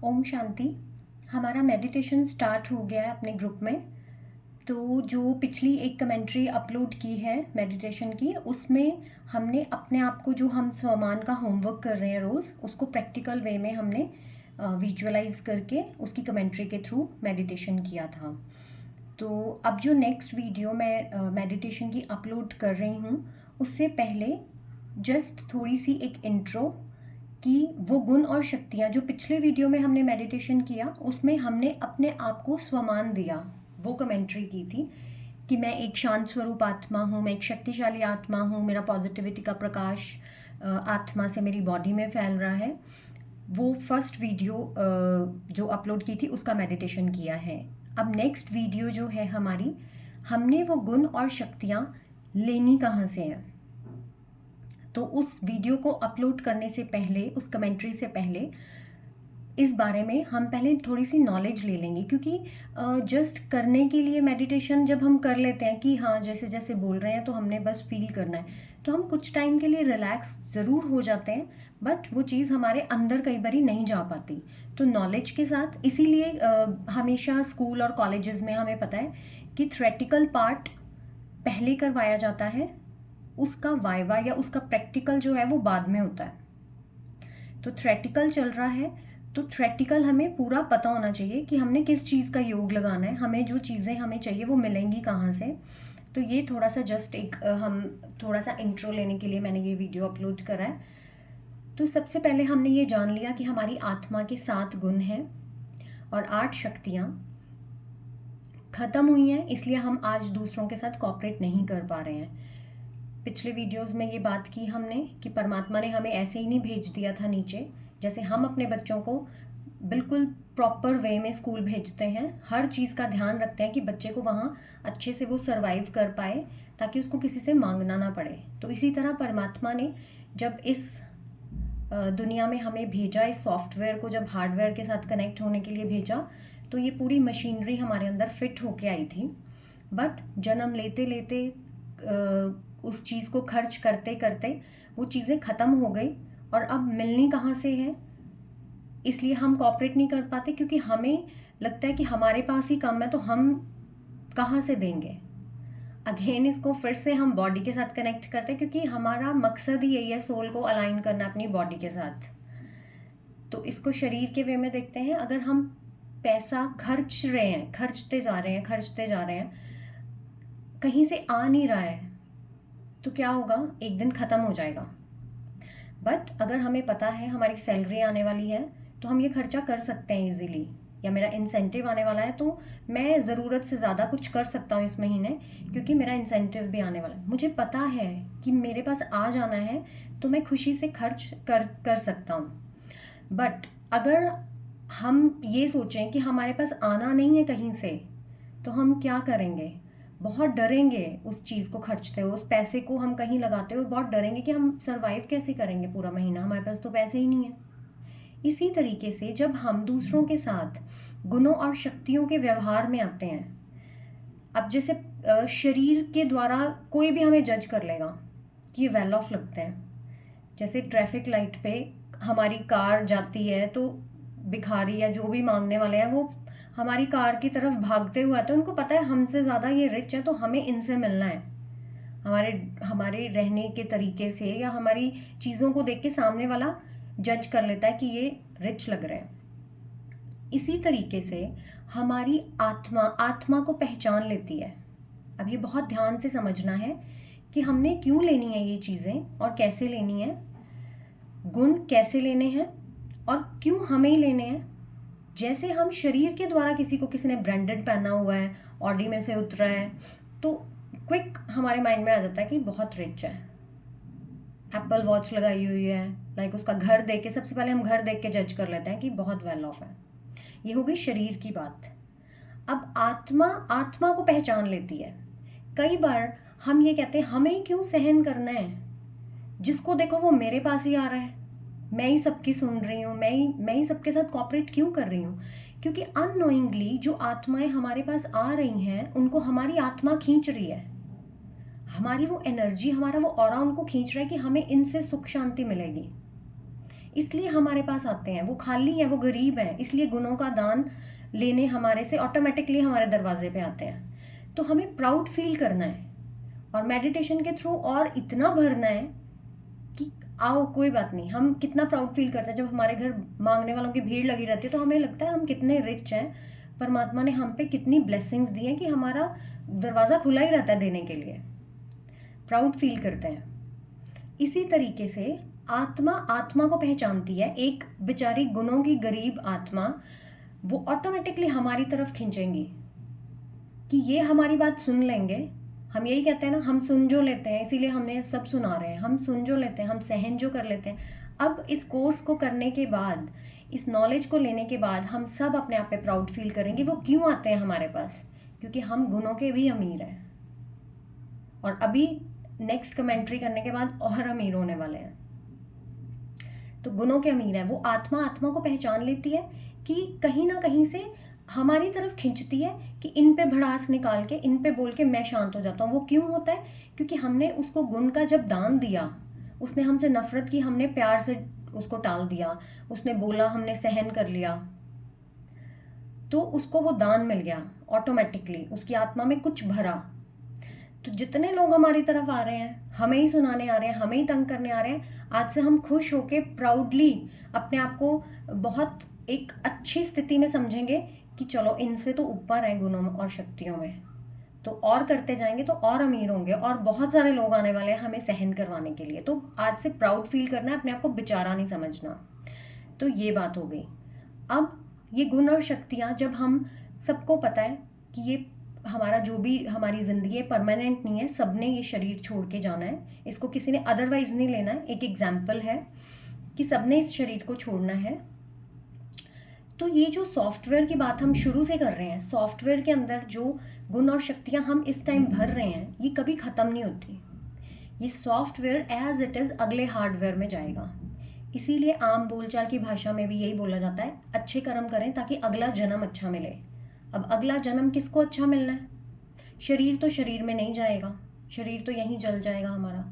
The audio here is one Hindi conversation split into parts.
ओम शांति। हमारा मेडिटेशन स्टार्ट हो गया है अपने ग्रुप में। तो जो पिछली एक कमेंट्री अपलोड की है मेडिटेशन की, उसमें हमने अपने आप को, जो हम स्वमान का होमवर्क कर रहे हैं रोज़, उसको प्रैक्टिकल वे में हमने विजुअलाइज करके उसकी कमेंट्री के थ्रू मेडिटेशन किया था। तो अब जो नेक्स्ट वीडियो मैं मेडिटेशन की अपलोड कर रही हूँ, उससे पहले जस्ट थोड़ी सी एक इंट्रो कि वो गुण और शक्तियाँ जो पिछले वीडियो में हमने मेडिटेशन किया, उसमें हमने अपने आप को स्वमान दिया, वो कमेंट्री की थी कि मैं एक शांत स्वरूप आत्मा हूँ, मैं एक शक्तिशाली आत्मा हूँ, मेरा पॉजिटिविटी का प्रकाश आत्मा से मेरी बॉडी में फैल रहा है। वो फर्स्ट वीडियो जो अपलोड की थी उसका मेडिटेशन किया है। अब नेक्स्ट वीडियो जो है हमारी, हमने वो गुण और शक्तियाँ लेनी कहाँ से हैं। तो उस वीडियो को अपलोड करने से पहले, उस कमेंट्री से पहले, इस बारे में हम पहले थोड़ी सी नॉलेज ले लेंगे, क्योंकि जस्ट करने के लिए मेडिटेशन जब हम कर लेते हैं कि हाँ जैसे जैसे बोल रहे हैं तो हमने बस फील करना है, तो हम कुछ टाइम के लिए रिलैक्स ज़रूर हो जाते हैं, बट वो चीज़ हमारे अंदर कई बारी नहीं जा पाती। तो नॉलेज के साथ, इसीलिए हमेशा स्कूल और कॉलेजेस में हमें पता है कि थ्योरेटिकल पार्ट पहले करवाया जाता है, उसका वाइवा या उसका प्रैक्टिकल जो है वो बाद में होता है। तो थ्योरेटिकल चल रहा है, तो थ्योरेटिकल हमें पूरा पता होना चाहिए कि हमने किस चीज़ का योग लगाना है, हमें जो चीज़ें हमें चाहिए वो मिलेंगी कहाँ से। तो ये थोड़ा सा जस्ट एक हम थोड़ा सा इंट्रो लेने के लिए मैंने ये वीडियो अपलोड करा है। तो सबसे पहले हमने ये जान लिया कि हमारी आत्मा के 7 गुण हैं और 8 शक्तियाँ ख़त्म हुई हैं, इसलिए हम आज दूसरों के साथ कॉपरेट नहीं कर पा रहे हैं। पिछले वीडियोस में ये बात की हमने कि परमात्मा ने हमें ऐसे ही नहीं भेज दिया था नीचे, जैसे हम अपने बच्चों को बिल्कुल प्रॉपर वे में स्कूल भेजते हैं, हर चीज़ का ध्यान रखते हैं कि बच्चे को वहाँ अच्छे से वो सरवाइव कर पाए, ताकि उसको किसी से मांगना ना पड़े। तो इसी तरह परमात्मा ने जब इस दुनिया में हमें भेजा, इस सॉफ्टवेयर को जब हार्डवेयर के साथ कनेक्ट होने के लिए भेजा, तो ये पूरी मशीनरी हमारे अंदर फिट होके आई थी। बट जन्म लेते लेते उस चीज़ को खर्च करते करते वो चीज़ें ख़त्म हो गई, और अब मिलनी कहाँ से है, इसलिए हम कॉपरेट नहीं कर पाते, क्योंकि हमें लगता है कि हमारे पास ही कम है तो हम कहाँ से देंगे। अगेन इसको फिर से हम बॉडी के साथ कनेक्ट करते हैं, क्योंकि हमारा मकसद ही यही है, सोल को अलाइन करना अपनी बॉडी के साथ। तो इसको शरीर के वे में देखते हैं। अगर हम पैसा खर्च रहे हैं, खर्चते जा रहे हैं, खर्चते जा रहे हैं, कहीं से आ नहीं रहा है, तो क्या होगा, एक दिन ख़त्म हो जाएगा। बट अगर हमें पता है हमारी सैलरी आने वाली है, तो हम ये खर्चा कर सकते हैं इजीली, या मेरा इंसेंटिव आने वाला है तो मैं ज़रूरत से ज़्यादा कुछ कर सकता हूँ इस महीने, क्योंकि मेरा इंसेंटिव भी आने वाला है। मुझे पता है कि मेरे पास आ जाना है, तो मैं खुशी से खर्च कर सकता हूँ। बट अगर हम ये सोचें कि हमारे पास आना नहीं है कहीं से, तो हम क्या करेंगे, बहुत डरेंगे उस चीज़ को खर्चते हुए, उस पैसे को हम कहीं लगाते हुए बहुत डरेंगे कि हम सरवाइव कैसे करेंगे पूरा महीना, हमारे पास तो पैसे ही नहीं है। इसी तरीके से जब हम दूसरों के साथ गुणों और शक्तियों के व्यवहार में आते हैं, अब जैसे शरीर के द्वारा कोई भी हमें जज कर लेगा कि ये वेल ऑफ लगते हैं। जैसे ट्रैफिक लाइट पे हमारी कार जाती है, तो भिखारी या जो भी मांगने वाले हैं वो हमारी कार की तरफ भागते हुए आते हैं, उनको पता है हमसे ज़्यादा ये रिच है, तो हमें इनसे मिलना है। हमारे हमारे रहने के तरीके से या हमारी चीज़ों को देख के सामने वाला जज कर लेता है कि ये रिच लग रहे हैं। इसी तरीके से हमारी आत्मा आत्मा को पहचान लेती है। अब ये बहुत ध्यान से समझना है कि हमने क्यों लेनी है ये चीज़ें और कैसे लेनी है, गुण कैसे लेने हैं और क्यों हमें लेने हैं। जैसे हम शरीर के द्वारा किसी ने ब्रांडेड पहना हुआ है, ऑडी में से उतरा है, तो क्विक हमारे माइंड में आ जाता है कि बहुत रिच है, एप्पल वॉच लगाई हुई है, लाइक उसका घर देख के, सबसे पहले हम घर देख के जज कर लेते हैं कि बहुत वेल ऑफ है। ये हो गई शरीर की बात। अब आत्मा आत्मा को पहचान लेती है। कई बार हम ये कहते हैं हमें क्यों सहन करना है, जिसको देखो वो मेरे पास ही आ रहा है, मैं ही सबकी सुन रही हूँ, मैं ही सबके साथ कॉपरेट क्यों कर रही हूँ। क्योंकि अननोइंगली जो आत्माएं हमारे पास आ रही हैं, उनको हमारी आत्मा खींच रही है, हमारी वो एनर्जी, हमारा वो ऑरा उनको खींच रहा है कि हमें इनसे सुख शांति मिलेगी, इसलिए हमारे पास आते हैं। वो खाली हैं, वो गरीब हैं, इसलिए गुणों का दान लेने हमारे से ऑटोमेटिकली हमारे दरवाजे पे आते हैं। तो हमें प्राउड फील करना है और मेडिटेशन के थ्रू और इतना भरना है कि आओ कोई बात नहीं। हम कितना प्राउड फील करते हैं जब हमारे घर मांगने वालों की भीड़ लगी रहती है, तो हमें लगता है हम कितने रिच हैं, परमात्मा ने हम पे कितनी ब्लेसिंग्स दी हैं कि हमारा दरवाज़ा खुला ही रहता है देने के लिए। प्राउड फील करते हैं। इसी तरीके से आत्मा आत्मा को पहचानती है। एक बेचारी गुणों की गरीब आत्मा, वो ऑटोमेटिकली हमारी तरफ खींचेंगी कि ये हमारी बात सुन लेंगे। हम यही कहते हैं ना, हम सुन जो लेते हैं, इसीलिए हमने सब सुना रहे हैं। हम सुन जो लेते हैं, हम सहन जो कर लेते हैं। अब इस कोर्स को करने के बाद, इस नॉलेज को लेने के बाद हम सब अपने आप पे प्राउड फील करेंगे। वो क्यों आते हैं हमारे पास? क्योंकि हम गुणों के भी अमीर हैं, और अभी नेक्स्ट कमेंट्री करने के बाद और अमीर होने वाले हैं। तो गुणों के अमीर हैं। वो आत्मा आत्मा को पहचान लेती है कि कहीं ना कहीं से हमारी तरफ खींचती है कि इन पे भड़ास निकाल के, इन पे बोल के मैं शांत हो जाता हूँ। वो क्यों होता है? क्योंकि हमने उसको गुण का जब दान दिया, उसने हमसे नफरत की, हमने प्यार से उसको टाल दिया, उसने बोला, हमने सहन कर लिया, तो उसको वो दान मिल गया ऑटोमेटिकली, उसकी आत्मा में कुछ भरा। तो जितने लोग हमारी तरफ आ रहे हैं, हमें ही सुनाने आ रहे हैं, हमें ही तंग करने आ रहे हैं, आज से हम खुश होके प्राउडली अपने आप को बहुत एक अच्छी स्थिति में समझेंगे कि चलो इनसे तो ऊपर है गुणों और शक्तियों में। तो और करते जाएंगे तो और अमीर होंगे, और बहुत सारे लोग आने वाले हैं हमें सहन करवाने के लिए। तो आज से प्राउड फील करना है, अपने आप को बेचारा नहीं समझना। तो ये बात हो गई। अब ये गुण और शक्तियाँ, जब हम सबको पता है कि ये हमारा जो भी हमारी ज़िंदगी है परमानेंट नहीं है, सबने ये शरीर छोड़ के जाना है, इसको किसी ने अदरवाइज नहीं लेना है। एक एग्जाम्पल है कि सबने इस शरीर को छोड़ना है। तो ये जो सॉफ्टवेयर की बात हम शुरू से कर रहे हैं, सॉफ्टवेयर के अंदर जो गुण और शक्तियाँ हम इस टाइम भर रहे हैं, ये कभी ख़त्म नहीं होती। ये सॉफ्टवेयर एज इट इज़ अगले हार्डवेयर में जाएगा। इसीलिए आम बोलचाल की भाषा में भी यही बोला जाता है, अच्छे कर्म करें ताकि अगला जन्म अच्छा मिले। अब अगला जन्म किसको अच्छा मिलना है? शरीर तो शरीर में नहीं जाएगा, शरीर तो यहीं जल जाएगा हमारा।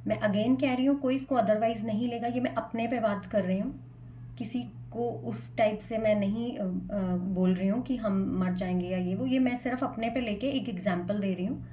मैं अगेन कह रही हूँ, कोई इसको अदरवाइज नहीं लेगा। ये मैं अपने पे बात कर रही हूँ, किसी को उस टाइप से मैं नहीं बोल रही हूँ कि हम मर जाएंगे या ये वो। ये मैं सिर्फ अपने पे लेके एक एग्जाम्पल दे रही हूँ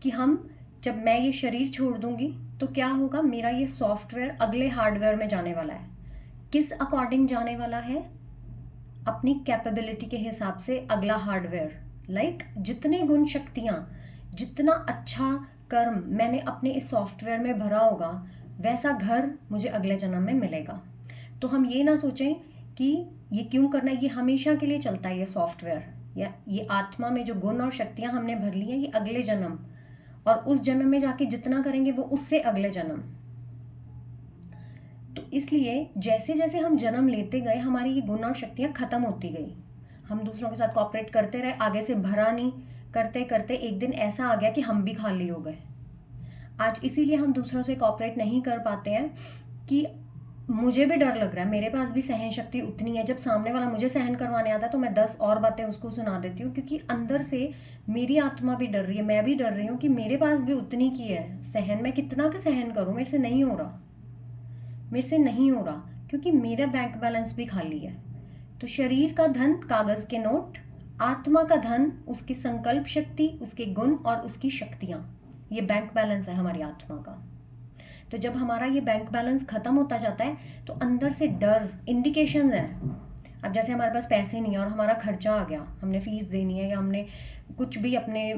कि हम, जब मैं ये शरीर छोड़ दूंगी तो क्या होगा, मेरा ये सॉफ्टवेयर अगले हार्डवेयर में जाने वाला है। किस अकॉर्डिंग जाने वाला है? अपनी कैपेबिलिटी के हिसाब से अगला हार्डवेयर। लाइक जितने गुण शक्तियाँ, जितना अच्छा कर्म मैंने अपने इस सॉफ्टवेयर में भरा होगा, वैसा घर मुझे अगले जन्म में मिलेगा। तो हम ये ना सोचें कि ये क्यों करना है, ये हमेशा के लिए चलता है ये सॉफ्टवेयर, या ये आत्मा में जो गुण और शक्तियाँ हमने भर ली हैं, ये अगले जन्म, और उस जन्म में जाके जितना करेंगे वो उससे अगले जन्म। तो इसलिए जैसे जैसे हम जन्म लेते गए, हमारी ये गुण और शक्तियाँ खत्म होती गई। हम दूसरों के साथ कॉपरेट करते रहे, आगे से भरा नहीं, करते करते एक दिन ऐसा आ गया कि हम भी खाली हो गए। आज इसीलिए हम दूसरों से कॉपरेट नहीं कर पाते हैं कि मुझे भी डर लग रहा है, मेरे पास भी सहन शक्ति उतनी है। जब सामने वाला मुझे सहन करवाने आता है तो मैं 10 और बातें उसको सुना देती हूँ, क्योंकि अंदर से मेरी आत्मा भी डर रही है, मैं भी डर रही हूँ कि मेरे पास भी उतनी की है सहन। मैं कितना का सहन करूँ, मेरे से नहीं हो रहा, मेरे से नहीं हो रहा, क्योंकि मेरा बैंक बैलेंस भी खाली है। तो शरीर का धन कागज के नोट, आत्मा का धन उसकी संकल्प शक्ति, उसके गुण और उसकी शक्तियाँ, ये बैंक बैलेंस है हमारी आत्मा का। तो जब हमारा ये बैंक बैलेंस खत्म होता जाता है तो अंदर से डर, इंडिकेशंस हैं। अब जैसे हमारे पास पैसे नहीं है और हमारा खर्चा आ गया, हमने फीस देनी है या हमने कुछ भी अपने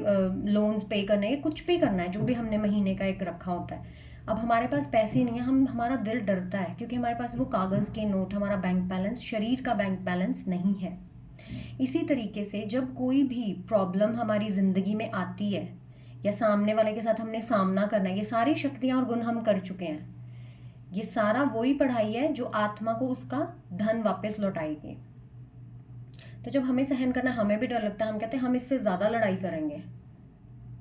लोन्स पे करने हैं, कुछ भी करना है, जो भी हमने महीने का एक रखा होता है। अब हमारे पास पैसे नहीं है, हमारा दिल डरता है, क्योंकि हमारे पास वो कागज़ के नोट, हमारा बैंक बैलेंस, शरीर का बैंक बैलेंस नहीं है। इसी तरीके से जब कोई भी प्रॉब्लम हमारी ज़िंदगी में आती है, या सामने वाले के साथ हमने सामना करना है, ये सारी शक्तियाँ और गुण हम कर चुके हैं। ये सारा वही पढ़ाई है जो आत्मा को उसका धन वापस लौटाएगी। तो जब हमें सहन करना, हमें भी डर लगता है, हम कहते हैं हम इससे ज़्यादा लड़ाई करेंगे,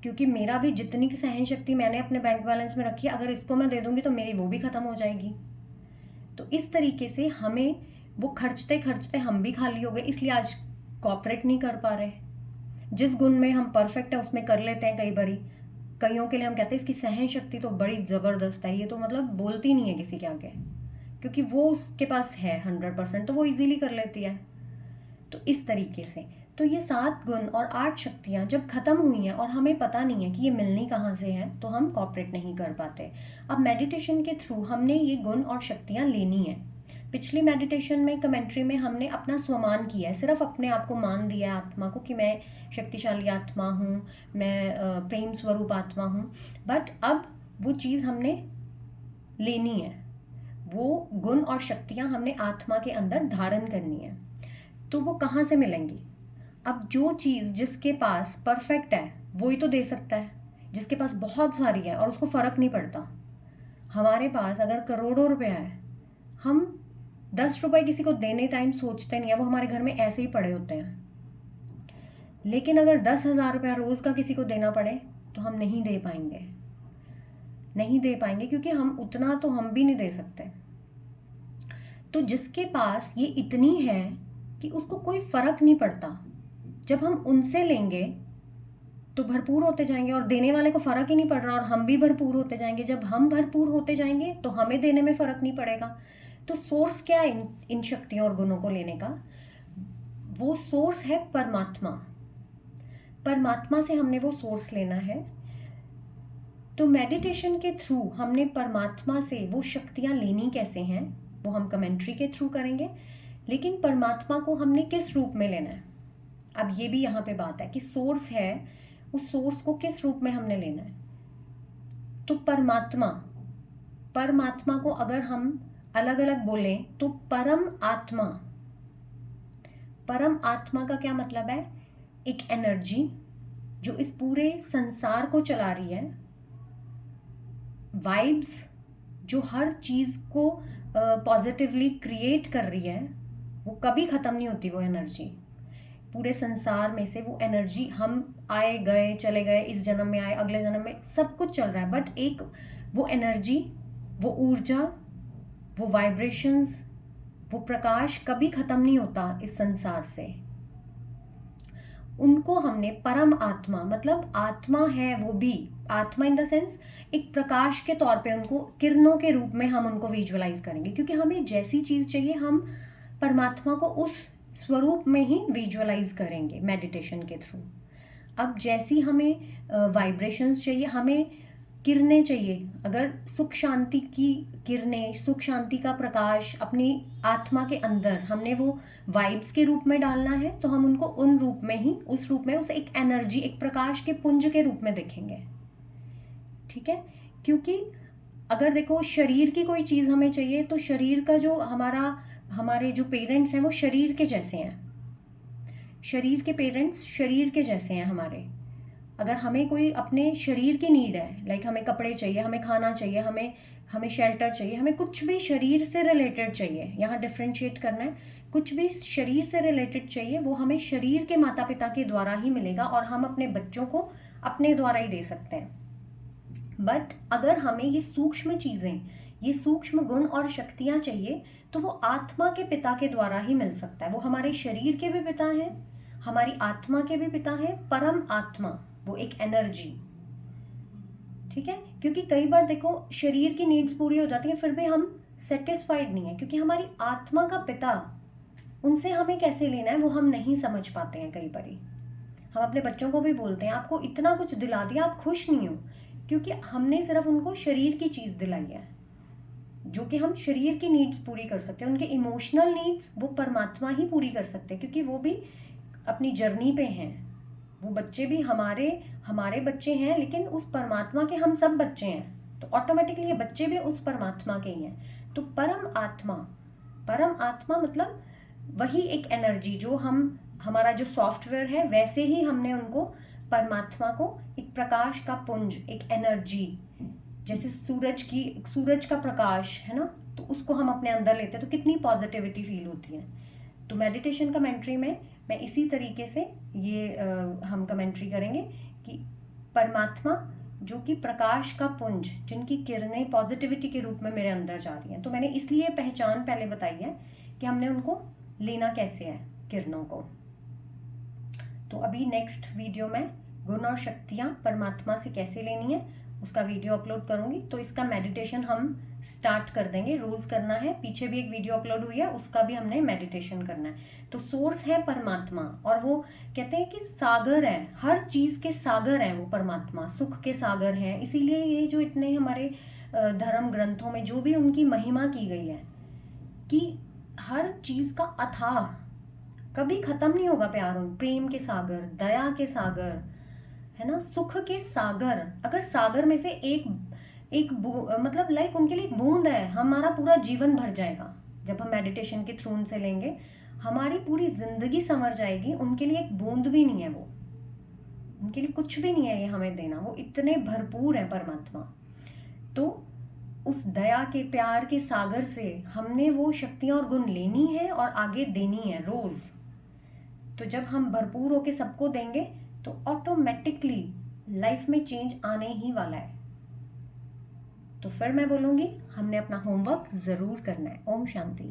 क्योंकि मेरा भी जितनी की सहन शक्ति मैंने अपने बैंक बैलेंस में रखी है, अगर इसको मैं दे दूंगी तो मेरी वो भी ख़त्म हो जाएगी। तो इस तरीके से हमें वो खर्चते खर्चते हम भी खाली हो गए, इसलिए आज कॉपरेट नहीं कर पा रहे। जिस गुण में हम परफेक्ट है उसमें कर लेते हैं कई बारी। कईयों के लिए हम कहते हैं इसकी सहन शक्ति तो बड़ी ज़बरदस्त है, ये तो मतलब बोलती नहीं है किसी के आगे, क्योंकि वो उसके पास है 100%, तो वो इजीली कर लेती है। तो इस तरीके से तो ये 7 गुण और 8 शक्तियाँ जब खत्म हुई हैं और हमें पता नहीं है कि ये मिलनी कहाँ से है, तो हम कॉपरेट नहीं कर पाते। अब मेडिटेशन के थ्रू हमने ये गुण और शक्तियाँ लेनी है। पिछली मेडिटेशन में कमेंट्री में हमने अपना स्वमान किया है, सिर्फ अपने आप को मान दिया है आत्मा को कि मैं शक्तिशाली आत्मा हूँ, मैं प्रेम स्वरूप आत्मा हूँ। बट अब वो चीज़ हमने लेनी है, वो गुण और शक्तियाँ हमने आत्मा के अंदर धारण करनी है। तो वो कहाँ से मिलेंगी? अब जो चीज़ जिसके पास परफेक्ट है वो ही तो दे सकता है, जिसके पास बहुत सारी है और उसको फ़र्क नहीं पड़ता। हमारे पास अगर करोड़ों रुपया है, हम 10 रुपए किसी को देने टाइम सोचते नहीं है, वो हमारे घर में ऐसे ही पड़े होते हैं। लेकिन अगर 10,000 रुपया रोज़ का किसी को देना पड़े तो हम नहीं दे पाएंगे, नहीं दे पाएंगे, क्योंकि हम उतना तो हम भी नहीं दे सकते। तो जिसके पास ये इतनी है कि उसको कोई फ़र्क नहीं पड़ता, जब हम उनसे लेंगे तो भरपूर होते जाएंगे, और देने वाले को फ़र्क ही नहीं पड़ रहा और हम भी भरपूर होते जाएंगे। जब हम भरपूर होते जाएंगे तो हमें देने में फ़र्क नहीं पड़ेगा। तो सोर्स क्या है इन शक्तियों और गुणों को लेने का? वो सोर्स है परमात्मा। परमात्मा से हमने वो सोर्स लेना है। तो मेडिटेशन के थ्रू हमने परमात्मा से वो शक्तियाँ लेनी कैसे हैं, वो हम कमेंट्री के थ्रू करेंगे। लेकिन परमात्मा को हमने किस रूप में लेना है? अब ये भी यहाँ पे बात है कि सोर्स है, उस सोर्स को किस रूप में हमने लेना है। तो परमात्मा, परमात्मा को अगर हम अलग अलग बोलें तो परम आत्मा, परम आत्मा का क्या मतलब है? एक एनर्जी जो इस पूरे संसार को चला रही है, वाइब्स जो हर चीज़ को पॉजिटिवली क्रिएट कर रही है, वो कभी ख़त्म नहीं होती। वो एनर्जी पूरे संसार में से, वो एनर्जी, हम आए गए चले गए, इस जन्म में आए अगले जन्म में, सब कुछ चल रहा है, बट एक वो एनर्जी, वो ऊर्जा, वो वाइब्रेशंस, वो प्रकाश कभी ख़त्म नहीं होता इस संसार से। उनको हमने परम आत्मा, मतलब आत्मा है वो भी, आत्मा इन द सेंस एक प्रकाश के तौर पे, उनको किरणों के रूप में हम उनको विजुअलाइज करेंगे, क्योंकि हमें जैसी चीज़ चाहिए हम परमात्मा को उस स्वरूप में ही विजुअलाइज करेंगे मेडिटेशन के थ्रू। अब जैसी हमें वाइब्रेशंस चाहिए, हमें किरणें चाहिए, अगर सुख शांति की किरणें, सुख शांति का प्रकाश अपनी आत्मा के अंदर हमने वो वाइब्स के रूप में डालना है, तो हम उनको उन रूप में ही, उस रूप में, उसे एक एनर्जी, एक प्रकाश के पुंज के रूप में देखेंगे। ठीक है? क्योंकि अगर देखो शरीर की कोई चीज़ हमें चाहिए, तो शरीर का जो हमारे जो पेरेंट्स हैं वो शरीर के जैसे हैं, शरीर के पेरेंट्स शरीर के जैसे हैं हमारे। अगर हमें कोई अपने शरीर की नीड है, लाइक हमें कपड़े चाहिए, हमें खाना चाहिए, हमें शेल्टर चाहिए, हमें कुछ भी शरीर से रिलेटेड चाहिए, यहाँ डिफ्रेंशिएट करना है, कुछ भी शरीर से रिलेटेड चाहिए वो हमें शरीर के माता पिता के द्वारा ही मिलेगा, और हम अपने बच्चों को अपने द्वारा ही दे सकते हैं। बट अगर हमें ये सूक्ष्म चीज़ें, ये सूक्ष्म गुण और शक्तियाँ चाहिए, तो वो आत्मा के पिता के द्वारा ही मिल सकता है। वो हमारे शरीर के भी पिता हैं, हमारी आत्मा के भी पिता हैं, परम आत्मा, वो एक एनर्जी। ठीक है? क्योंकि कई बार देखो शरीर की नीड्स पूरी हो जाती हैं, फिर भी हम सेटिस्फाइड नहीं है, क्योंकि हमारी आत्मा का पिता, उनसे हमें कैसे लेना है वो हम नहीं समझ पाते हैं। कई बार हम अपने बच्चों को भी बोलते हैं आपको इतना कुछ दिला दिया, आप खुश नहीं हो, क्योंकि हमने सिर्फ उनको शरीर की चीज़ दिलाई है, जो कि हम शरीर की नीड्स पूरी कर सकते हैं। उनके इमोशनल नीड्स वो परमात्मा ही पूरी कर सकते हैं, क्योंकि वो भी अपनी जर्नी पे हैं। वो बच्चे भी हमारे बच्चे हैं, लेकिन उस परमात्मा के हम सब बच्चे हैं, तो ऑटोमेटिकली ये बच्चे भी उस परमात्मा के ही हैं। तो परम आत्मा मतलब वही एक एनर्जी जो हमारा जो सॉफ्टवेयर है, वैसे ही हमने उनको, परमात्मा को, एक प्रकाश का पुंज, एक एनर्जी, जैसे सूरज का प्रकाश है ना, तो उसको हम अपने अंदर लेते हैं तो कितनी पॉजिटिविटी फील होती है। तो मेडिटेशन कमेंट्री में मैं इसी तरीके से ये हम कमेंट्री करेंगे कि परमात्मा जो कि प्रकाश का पुंज, जिनकी किरणें पॉजिटिविटी के रूप में मेरे अंदर जा रही हैं, तो मैंने इसलिए पहचान पहले बताई है कि हमने उनको लेना कैसे है, किरणों को। तो अभी नेक्स्ट वीडियो में गुण और शक्तियाँ परमात्मा से कैसे लेनी है उसका वीडियो अपलोड करूँगी। तो इसका मेडिटेशन हम स्टार्ट कर देंगे, रोज करना है। पीछे भी एक वीडियो अपलोड हुई है, उसका भी हमने मेडिटेशन करना है। तो सोर्स है परमात्मा, और वो कहते हैं कि सागर है, हर चीज के सागर है वो परमात्मा, सुख के सागर हैं। इसीलिए ये जो इतने हमारे धर्म ग्रंथों में जो भी उनकी महिमा की गई है कि हर चीज का अथाह, कभी खत्म नहीं होगा प्यार, उन प्रेम के सागर, दया के सागर, है ना, सुख के सागर। अगर सागर में से मतलब लाइक उनके लिए एक बूंद है, हमारा पूरा जीवन भर जाएगा। जब हम मेडिटेशन के थ्रू उनसे लेंगे, हमारी पूरी जिंदगी संवर जाएगी। उनके लिए एक बूंद भी नहीं है वो, उनके लिए कुछ भी नहीं है ये हमें देना, वो इतने भरपूर है परमात्मा। तो उस दया के, प्यार के सागर से हमने वो शक्तियां और गुण लेनी है और आगे देनी है रोज। तो जब हम भरपूर होके सबको देंगे तो ऑटोमेटिकली लाइफ में चेंज आने ही वाला है। तो फिर मैं बोलूंगी, हमने अपना होमवर्क जरूर करना है। ओम शांति।